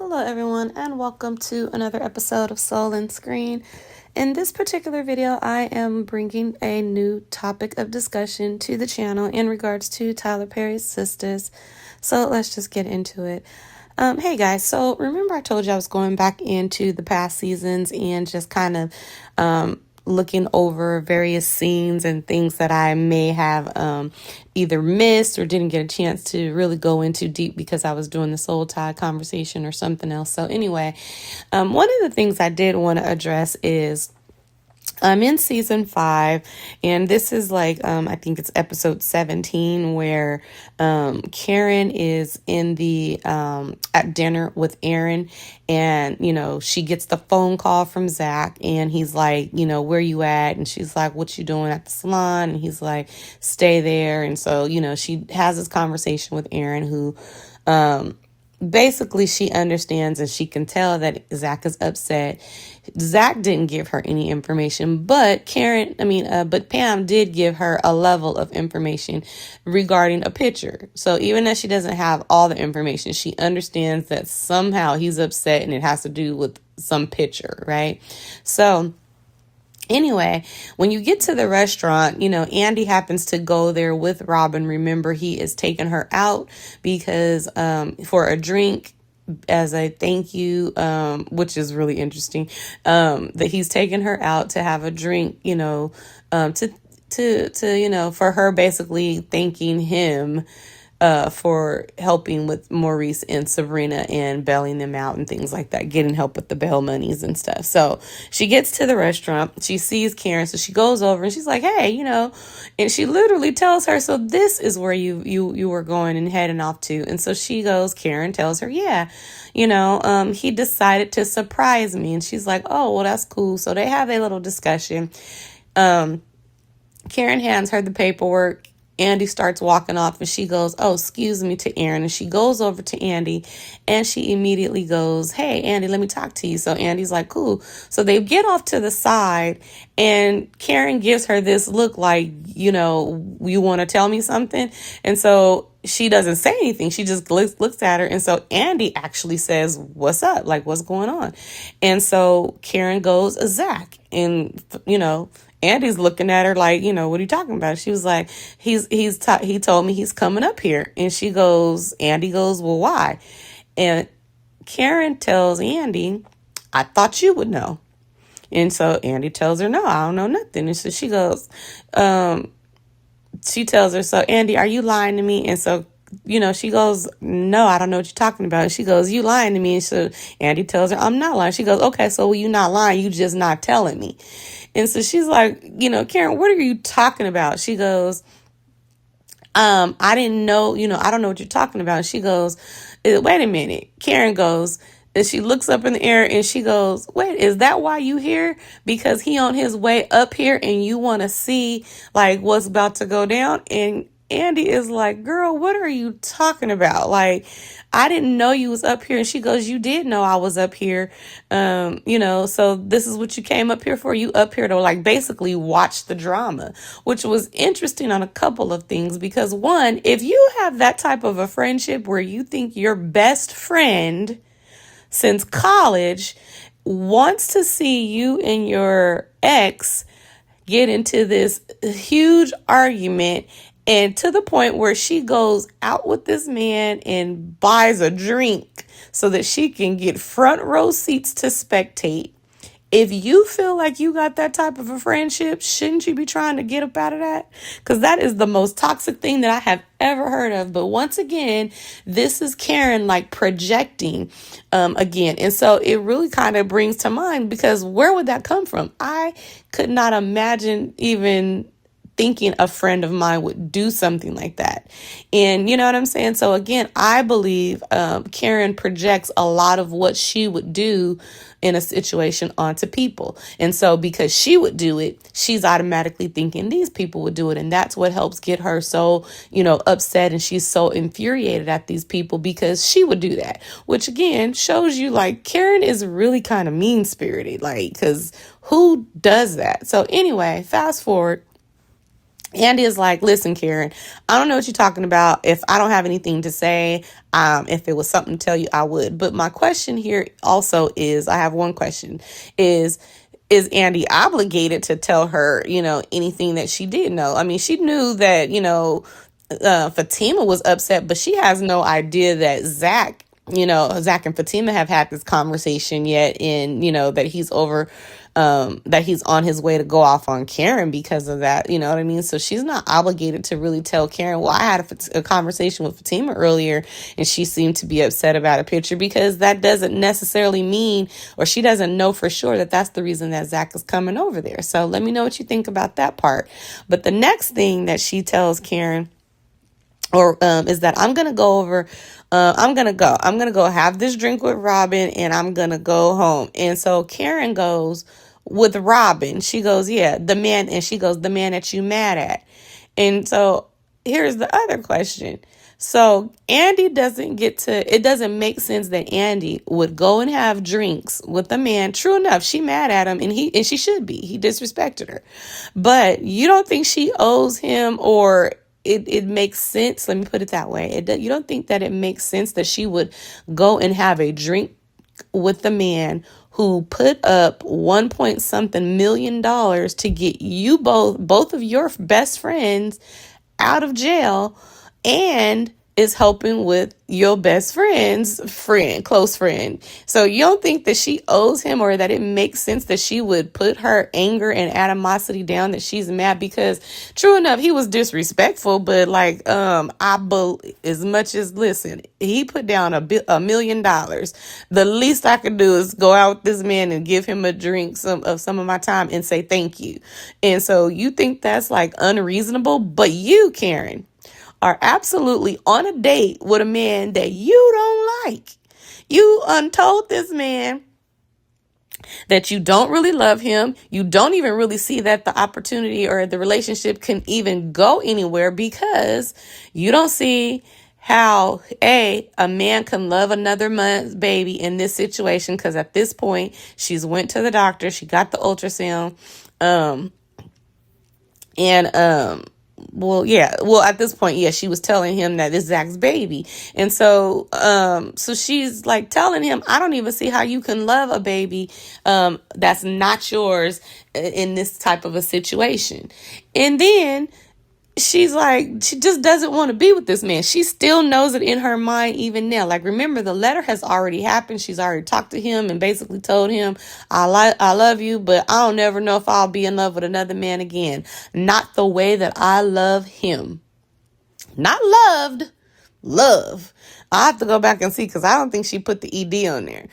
Hello, everyone, and welcome to another episode of Soul and Screen. In this particular video, I am bringing a new topic of discussion to the channel in regards to Tyler Perry's Sistas. So let's just get into it. Hey guys, so remember I told you I was going back into the past seasons and just kind of looking over various scenes and things that I may have either missed or didn't get a chance to really go into deep because I was doing the soul tie conversation or something else. So anyway, one of the things I did want to address is I'm in season 5, and this is like, I think it's episode 17, where Karen is in the at dinner with Aaron, and she gets the phone call from Zack, and he's like, where you at? And she's like, what you doing at the salon? And he's like, stay there. And so she has this conversation with Aaron, who basically she understands and she can tell that Zack is upset. Zack didn't give her any information, but Pam did give her a level of information regarding a picture. So even though she doesn't have all the information, she understands that somehow he's upset and it has to do with some picture, right? So anyway, when you get to the restaurant, Andi happens to go there with Robin. Remember, he is taking her out because for a drink as a thank you, which is really interesting, that he's taking her out to have a drink, for her basically thanking him for helping with Maurice and Sabrina and bailing them out and things like that, getting help with the bail monies and stuff. So she gets to the restaurant, she sees Karen, so she goes over and she's like, hey, and she literally tells her, so this is where you were going and heading off to. And so Karen tells her, yeah, he decided to surprise me. And she's like, oh, well, that's cool. So they have a little discussion. Karen hands her the paperwork. Andi starts walking off and she goes, oh, excuse me, to Aaron. And she goes over to Andi and she immediately goes, hey, Andi, let me talk to you. So Andi's like, cool. So they get off to the side and Karen gives her this look like, you want to tell me something? And so she doesn't say anything. She just looks at her. And so Andi actually says, what's up? Like, what's going on? And so Karen goes, Zack. And, Andi's looking at her like, what are you talking about? She was like, he told me he's coming up here. And Andi goes, well, why? And Karen tells Andi, I thought you would know. And so Andi tells her, no, I don't know nothing. And so she goes, she tells her, so Andi, are you lying to me? And so she goes, no, I don't know what you're talking about. And she goes, you lying to me? And so Andi tells her, I'm not lying. She goes, okay, so you not lying. You just not telling me. And so she's like, Karen, what are you talking about? She goes, I didn't know, I don't know what you're talking about. And she goes, wait a minute. Karen goes, and she looks up in the air and she goes, wait, is that why you here? Because he on his way up here and you want to see like what's about to go down? And Andi is like, girl, what are you talking about? Like, I didn't know you was up here. And she goes, you did know I was up here. So this is what you came up here for. You up here to like basically watch the drama, which was interesting on a couple of things. Because one, if you have that type of a friendship where you think your best friend since college wants to see you and your ex get into this huge argument, and to the point where she goes out with this man and buys a drink so that she can get front row seats to spectate. If you feel like you got that type of a friendship, shouldn't you be trying to get up out of that? Because that is the most toxic thing that I have ever heard of. But once again, this is Karen like projecting again. And so it really kind of brings to mind, because where would that come from? I could not imagine even thinking a friend of mine would do something like that. And you know what I'm saying? So again, I believe Karen projects a lot of what she would do in a situation onto people. And so because she would do it, she's automatically thinking these people would do it. And that's what helps get her so, upset. And she's so infuriated at these people because she would do that, which again shows you like Karen is really kind of mean spirited, like, because who does that? So anyway, fast forward. Andy is like, listen, Karen, I don't know what you're talking about. If I don't have anything to say, if it was something to tell you, I would. But my question here also is, I have one question, is Andi obligated to tell her, anything that she did know? I mean, she knew that, Fatima was upset, but she has no idea that Zack and Fatima have had this conversation yet, and, that he's that he's on his way to go off on Karen because of that. You know what I mean? So she's not obligated to really tell Karen, well, I had a conversation with Fatima earlier and she seemed to be upset about a picture, because that doesn't necessarily mean, or she doesn't know for sure that that's the reason that Zack is coming over there. So let me know what you think about that part. But the next thing that she tells Karen, is that I'm gonna go have this drink with Robin, and I'm gonna go home. And so Karen goes with Robin. She goes, yeah, the man, and she goes, the man that you mad at. And so here's the other question. So it doesn't make sense that Andi would go and have drinks with a man. True enough, she mad at him, and she should be. He disrespected her. But you don't think she owes him, or it makes sense. Let me put it that way. You don't think that it makes sense that she would go and have a drink with the man who put up $1 million to get you both of your best friends out of jail, and is helping with your best close friend. So you don't think that she owes him, or that it makes sense that she would put her anger and animosity down, that she's mad because, true enough, he was disrespectful, but as much as, listen, he put down $1 million. The least I could do is go out with this man and give him a drink some of my time and say thank you. And so you think that's unreasonable, but you, Karen, are absolutely on a date with a man that you don't like. You untold this man that you don't really love him. You don't even really see that the opportunity or the relationship can even go anywhere, because you don't see how a man can love another man's baby in this situation. Because at this point, she's went to the doctor, she got the ultrasound, at this point, she was telling him that it's Zack's baby. And so she's telling him, I don't even see how you can love a baby that's not yours in this type of a situation. And then she just doesn't want to be with this man. She still knows it in her mind even now. Remember, the letter has already happened. She's already talked to him and basically told him, I love you, but I don't never know if I'll be in love with another man again. Not the way that I love him. Not loved, love. I have to go back and see, because I don't think she put the ED on there.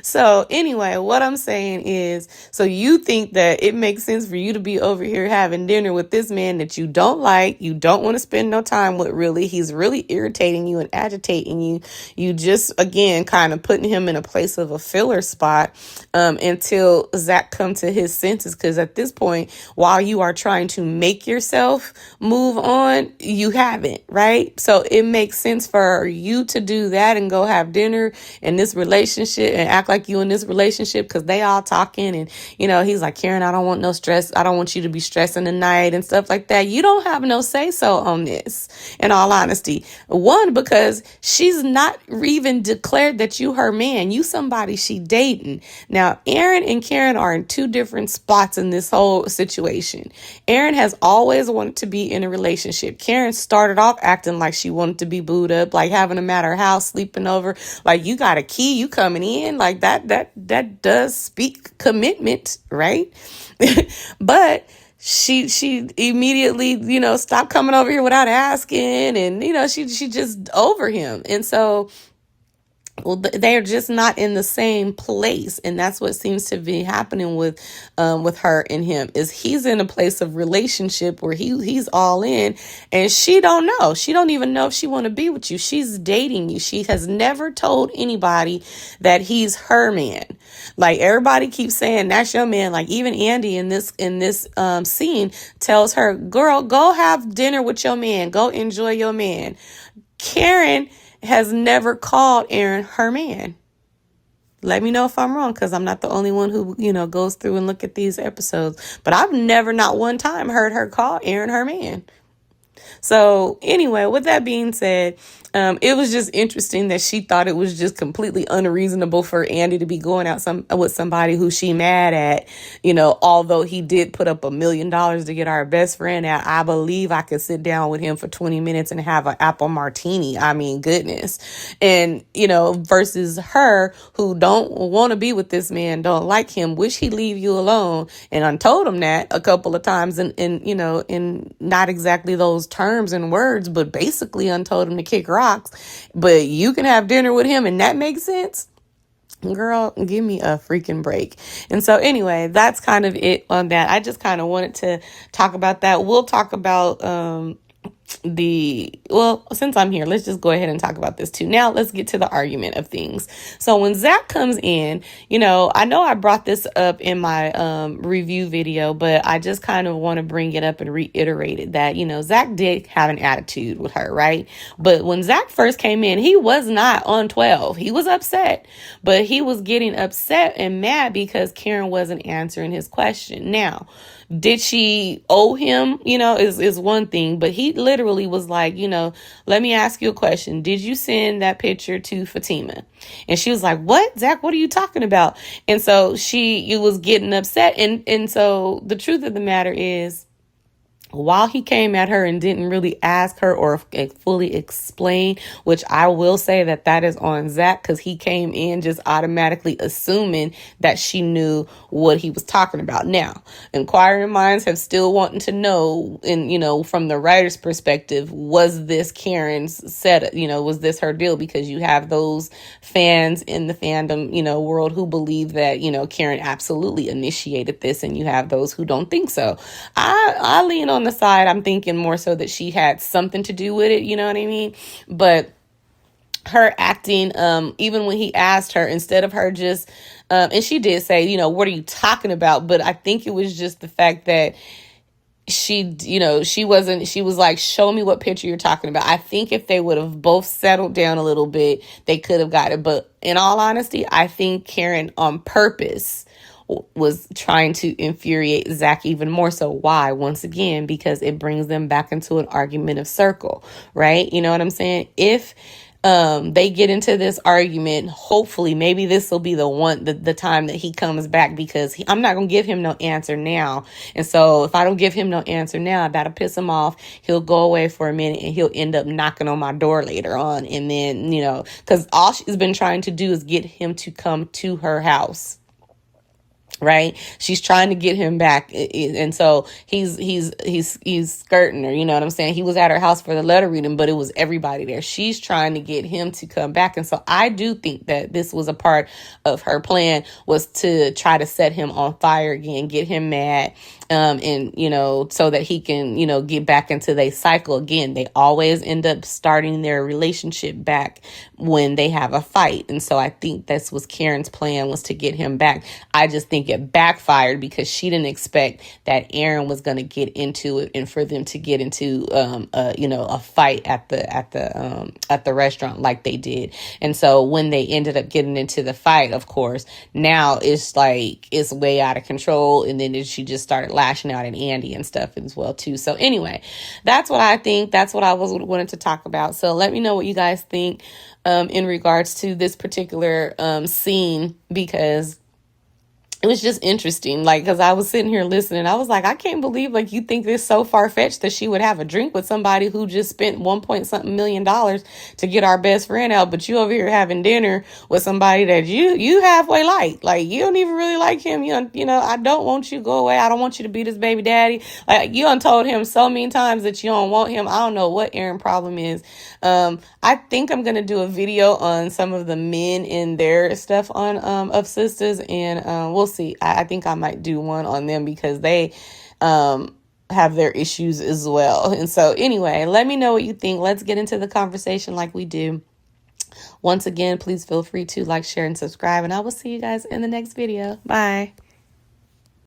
So anyway, what I'm saying is, so you think that it makes sense for you to be over here having dinner with this man that you don't like, you don't want to spend no time with, really. He's really irritating you and agitating you. You just, again, kind of putting him in a place of a filler spot until Zack come to his senses. Because at this point, while you are trying to make yourself move on, you haven't, right? So it makes sense for you to do that and go have dinner in this relationship and act like you in this relationship, because they all talking, and he's like, Karen, I don't want no stress. I don't want you to be stressing the night and stuff like that. You don't have no say so on this, in all honesty. One, because she's not even declared that you her man. You somebody she dating. Now, Aaron and Karen are in two different spots in this whole situation. Aaron has always wanted to be in a relationship. Karen started off acting like she wanted to be booed up, having him at her house, sleeping over, you got a key, you coming in, that does speak commitment, right? But she immediately, stopped coming over here without asking, and she just over him. And so they're just not in the same place, and that's what seems to be happening with her and him. Is he's in a place of relationship where he's all in, and she don't know. She don't even know if she want to be with you. She's dating you. She has never told anybody that he's her man. Everybody keeps saying that's your man. Even Andi in this scene tells her, girl, go have dinner with your man. Go enjoy your man. Karen has never called Aaron her man. Let me know if I'm wrong, because I'm not the only one who, goes through and look at these episodes. But I've never, not one time, heard her call Aaron her man. So anyway, with that being said, it was just interesting that she thought it was just completely unreasonable for Andi to be going out with somebody who she mad at, although he did put up $1 million to get our best friend out. I believe I could sit down with him for 20 minutes and have an apple martini. I mean, goodness. And, versus her, who don't want to be with this man, don't like him, wish he'd leave you alone. And I told him that a couple of times in not exactly those terms and words, but basically told him to kick rocks. But you can have dinner with him and that makes sense. Girl, give me a freaking break. And so anyway, that's kind of it on that. I just kind of wanted to talk about that. We'll talk about since I'm here, let's just go ahead and talk about this too. Now let's get to the argument of things. So when Zack comes in, I know I brought this up in my review video, but I just kind of want to bring it up and reiterate it that, Zack did have an attitude with her, right? But when Zack first came in, he was not on 12. He was upset, but he was getting upset and mad because Karen wasn't answering his question. Now, did she owe him, is one thing, but he literally was like, let me ask you a question. Did you send that picture to Fatima? And she was like, what? Zack, what are you talking about? And so you was getting upset. And so the truth of the matter is, while he came at her and didn't really ask her or fully explain, which I will say that is on Zack, because he came in just automatically assuming that she knew what he was talking about. Now, inquiring minds have still wanting to know, and, from the writer's perspective, was this Karen's set, was this her deal? Because you have those fans in the fandom, world who believe that, Karen absolutely initiated this, and you have those who don't think so. I lean on the side, I'm thinking more so that she had something to do with it, you know what I mean? But her acting, even when he asked her, instead of her just, and she did say, what are you talking about? But I think it was just the fact that she was like, show me what picture you're talking about. I think if they would have both settled down a little bit, they could have got it. But in all honesty, I think Karen on purpose was trying to infuriate Zack even more. So why? Once again, because it brings them back into an argumentative circle, right? You know what I'm saying? If they get into this argument, hopefully maybe this will be the time that he comes back, because I'm not going to give him no answer now. And so if I don't give him no answer now, that'll piss him off. He'll go away for a minute and he'll end up knocking on my door later on. And then, because all she's been trying to do is get him to come to her house. Right? She's trying to get him back. And so he's skirting her. You know what I'm saying? He was at her house for the letter reading, but it was everybody there. She's trying to get him to come back. And so I do think that this was a part of her plan, was to try to set him on fire again, get him mad, and, so that he can, get back into their cycle again. They always end up starting their relationship back when they have a fight. And so I think this was Karen's plan, was to get him back. I just think it backfired because she didn't expect that Aaron was going to get into it, and for them to get into a fight at the restaurant like they did. And so when they ended up getting into the fight, of course, now it's like it's way out of control. And then she just started lashing out at Andi and stuff as well too. So anyway, that's what I think. That's what I wanted to talk about. So let me know what you guys think in regards to this particular scene, because it was just interesting, because I was sitting here listening. I was like, I can't believe, you think this so far-fetched that she would have a drink with somebody who just spent $1 million to get our best friend out, but you over here having dinner with somebody that you halfway like. You don't even really like him. I don't want you to go away. I don't want you to be this baby daddy. You done told him so many times that you don't want him. I don't know what Aaron's problem is. I think I'm going to do a video on some of the men in their stuff on of Sistas, and we'll see. I think I might do one on them because they have their issues as well. And so anyway, let me know what you think. Let's get into the conversation like we do. Once again, please feel free to like, share, and subscribe, and I will see you guys in the next video. Bye.